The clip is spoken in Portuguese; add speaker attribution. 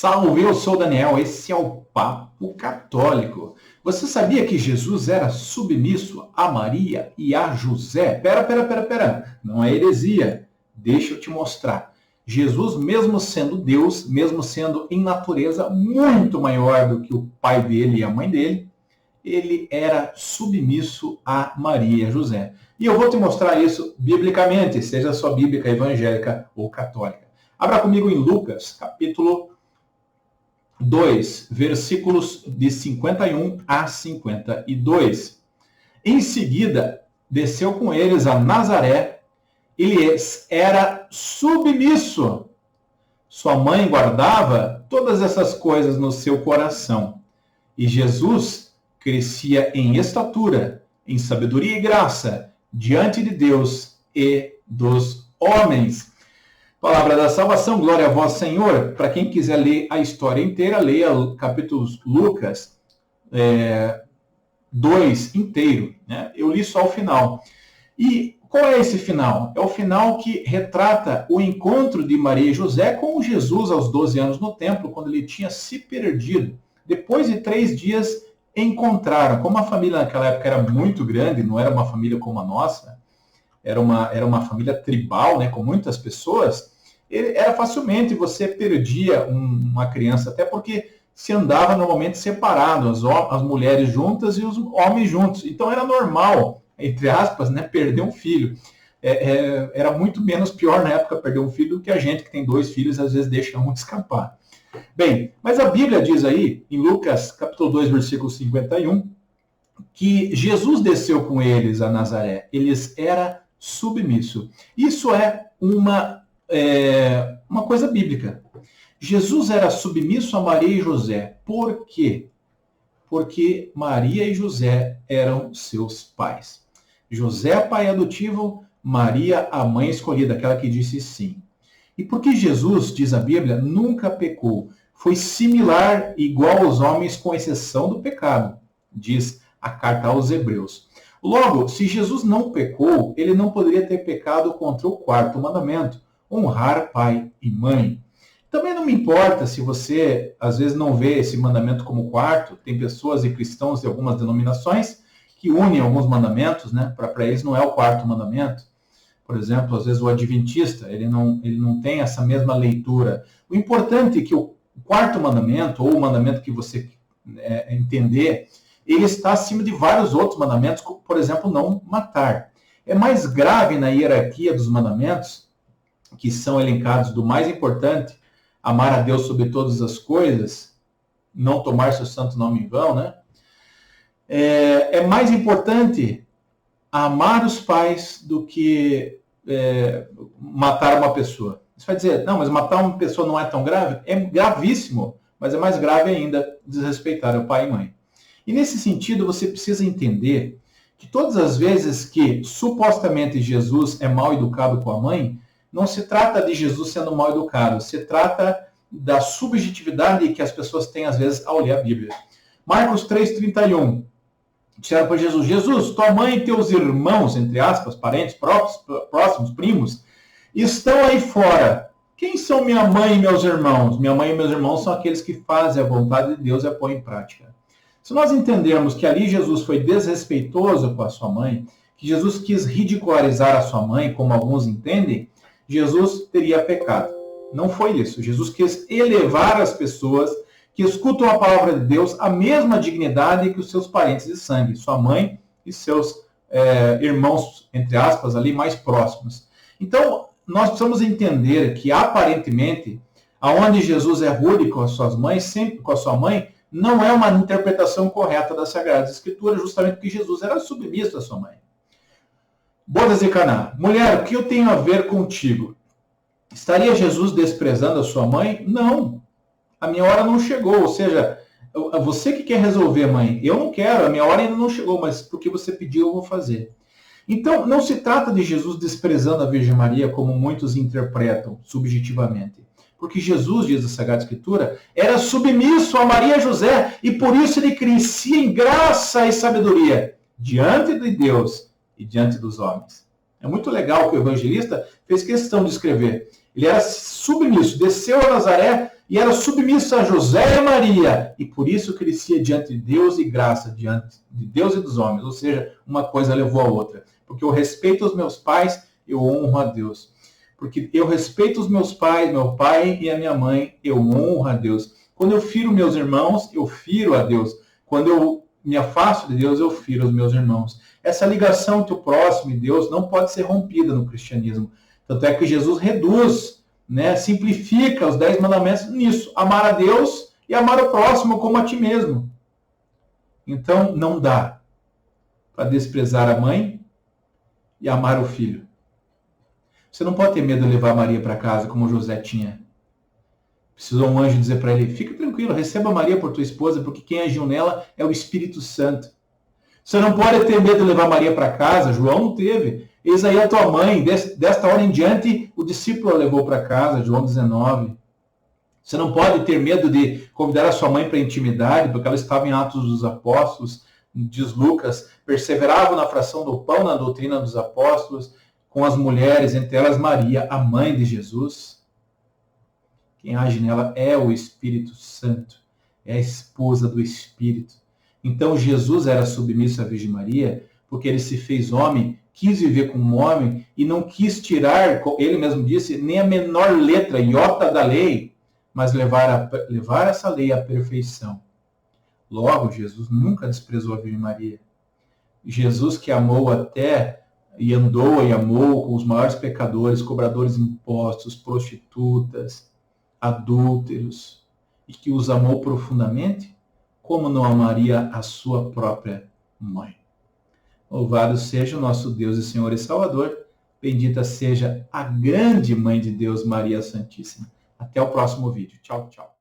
Speaker 1: Salve, eu sou o Daniel, esse é o Papo Católico. Você sabia que Jesus era submisso a Maria e a José? Pera, não é heresia. Deixa eu te mostrar. Jesus, mesmo sendo Deus, mesmo sendo em natureza muito maior do que o pai dele e a mãe dele, ele era submisso a Maria e a José. E eu vou te mostrar isso biblicamente, seja só bíblica, evangélica ou católica. Abra comigo em Lucas, capítulo 2, versículos de 51 a 52. Em seguida, desceu com eles a Nazaré. Ele era submisso. Sua mãe guardava todas essas coisas no seu coração. E Jesus crescia em estatura, em sabedoria e graça, diante de Deus e dos homens. Palavra da salvação, glória a vós, Senhor. Para quem quiser ler a história inteira, leia o capítulo Lucas 2 inteiro. Né? Eu li só o final. E qual é esse final? É o final que retrata o encontro de Maria e José com Jesus aos 12 anos no templo, quando ele tinha se perdido. Depois de 3 dias, encontraram. Como a família naquela época era muito grande, não era uma família como a nossa, era uma família tribal, né, com muitas pessoas, era facilmente você perdia uma criança, até porque se andava normalmente separado, as mulheres juntas e os homens juntos. Então era normal, entre aspas, né, perder um filho. Era muito menos pior na época perder um filho do que a gente que tem 2 filhos, às vezes deixa um escapar. Bem, mas a Bíblia diz aí, em Lucas capítulo 2, versículo 51, que Jesus desceu com eles a Nazaré. Eles eram submissos. Isso é uma coisa bíblica. Jesus era submisso a Maria e José. Por quê? Porque Maria e José eram seus pais. José, pai adotivo, Maria, a mãe escolhida, aquela que disse sim. E porque Jesus, diz a Bíblia, nunca pecou. Foi similar, igual aos homens, com exceção do pecado, diz a carta aos Hebreus. Logo, se Jesus não pecou, ele não poderia ter pecado contra o 4º mandamento, honrar pai e mãe. Também não me importa se você, às vezes, não vê esse mandamento como 4º. Tem pessoas e cristãos de algumas denominações que unem alguns mandamentos, né? Para eles não é o 4º mandamento. Por exemplo, às vezes o adventista, ele não tem essa mesma leitura. O importante é que o 4º mandamento, ou o mandamento que você entender, ele está acima de vários outros mandamentos, como, por exemplo, não matar. É mais grave na hierarquia dos mandamentos, que são elencados do mais importante, amar a Deus sobre todas as coisas, não tomar seu santo nome em vão, né? É mais importante amar os pais do que matar uma pessoa. Você vai dizer, não, mas matar uma pessoa não é tão grave? É gravíssimo, mas é mais grave ainda desrespeitar o pai e mãe. E nesse sentido, você precisa entender que todas as vezes que supostamente Jesus é mal educado com a mãe, não se trata de Jesus sendo mal educado, se trata da subjetividade que as pessoas têm às vezes ao ler a Bíblia. Marcos 3,31. Disseram para Jesus, Jesus, tua mãe e teus irmãos, entre aspas, parentes próximos, primos, estão aí fora. Quem são minha mãe e meus irmãos? Minha mãe e meus irmãos são aqueles que fazem a vontade de Deus e a põem em prática. Se nós entendermos que ali Jesus foi desrespeitoso com a sua mãe, que Jesus quis ridicularizar a sua mãe, como alguns entendem, Jesus teria pecado. Não foi isso. Jesus quis elevar as pessoas que escutam a palavra de Deus à mesma dignidade que os seus parentes de sangue, sua mãe e seus irmãos, entre aspas, ali mais próximos. Então, nós precisamos entender que, aparentemente, aonde Jesus é rude com as suas mães, sempre com a sua mãe, não é uma interpretação correta das Sagradas Escrituras, justamente porque Jesus era submisso à sua mãe. Bodas de Caná. Mulher, o que eu tenho a ver contigo? Estaria Jesus desprezando a sua mãe? Não. A minha hora não chegou. Ou seja, você que quer resolver, mãe. Eu não quero, a minha hora ainda não chegou, mas porque você pediu, eu vou fazer. Então, não se trata de Jesus desprezando a Virgem Maria, como muitos interpretam subjetivamente. Porque Jesus, diz a Sagrada Escritura, era submisso a Maria e José, e por isso ele crescia em graça e sabedoria diante de Deus e diante dos homens. É muito legal que o evangelista fez questão de escrever. Ele era submisso, desceu a Nazaré e era submissa a José e a Maria, e por isso crescia diante de Deus e graça, diante de Deus e dos homens. Ou seja, uma coisa levou a outra. Porque eu respeito os meus pais, eu honro a Deus. Porque eu respeito os meus pais, meu pai e a minha mãe, eu honro a Deus. Quando eu firo meus irmãos, eu firo a Deus. Quando eu me afasto de Deus, eu firo os meus irmãos. Essa ligação entre o próximo e Deus não pode ser rompida no cristianismo. Tanto é que Jesus reduz, né, simplifica os 10 mandamentos nisso. Amar a Deus e amar o próximo como a ti mesmo. Então, não dá para desprezar a mãe e amar o filho. Você não pode ter medo de levar Maria para casa como José tinha. Precisou um anjo dizer para ele, fica tranquilo, receba Maria por tua esposa, porque quem agiu nela é o Espírito Santo. Você não pode ter medo de levar Maria para casa, João não teve. Eis aí a tua mãe, desta hora em diante, o discípulo a levou para casa, João 19. Você não pode ter medo de convidar a sua mãe para a intimidade, porque ela estava em Atos dos Apóstolos, diz Lucas, perseverava na fração do pão, na doutrina dos apóstolos, com as mulheres, entre elas Maria, a mãe de Jesus. Quem age nela é o Espírito Santo, é a esposa do Espírito. Então Jesus era submisso à Virgem Maria, porque ele se fez homem, quis viver como um homem e não quis tirar, ele mesmo disse, nem a menor letra, iota da lei, mas levar essa lei à perfeição. Logo, Jesus nunca desprezou a Virgem Maria. Jesus que amou até e andou e amou com os maiores pecadores, cobradores de impostos, prostitutas, adúlteros, e que os amou profundamente, como não amaria a sua própria mãe? Louvado seja o nosso Deus e Senhor e Salvador, bendita seja a grande Mãe de Deus, Maria Santíssima. Até o próximo vídeo. Tchau, tchau.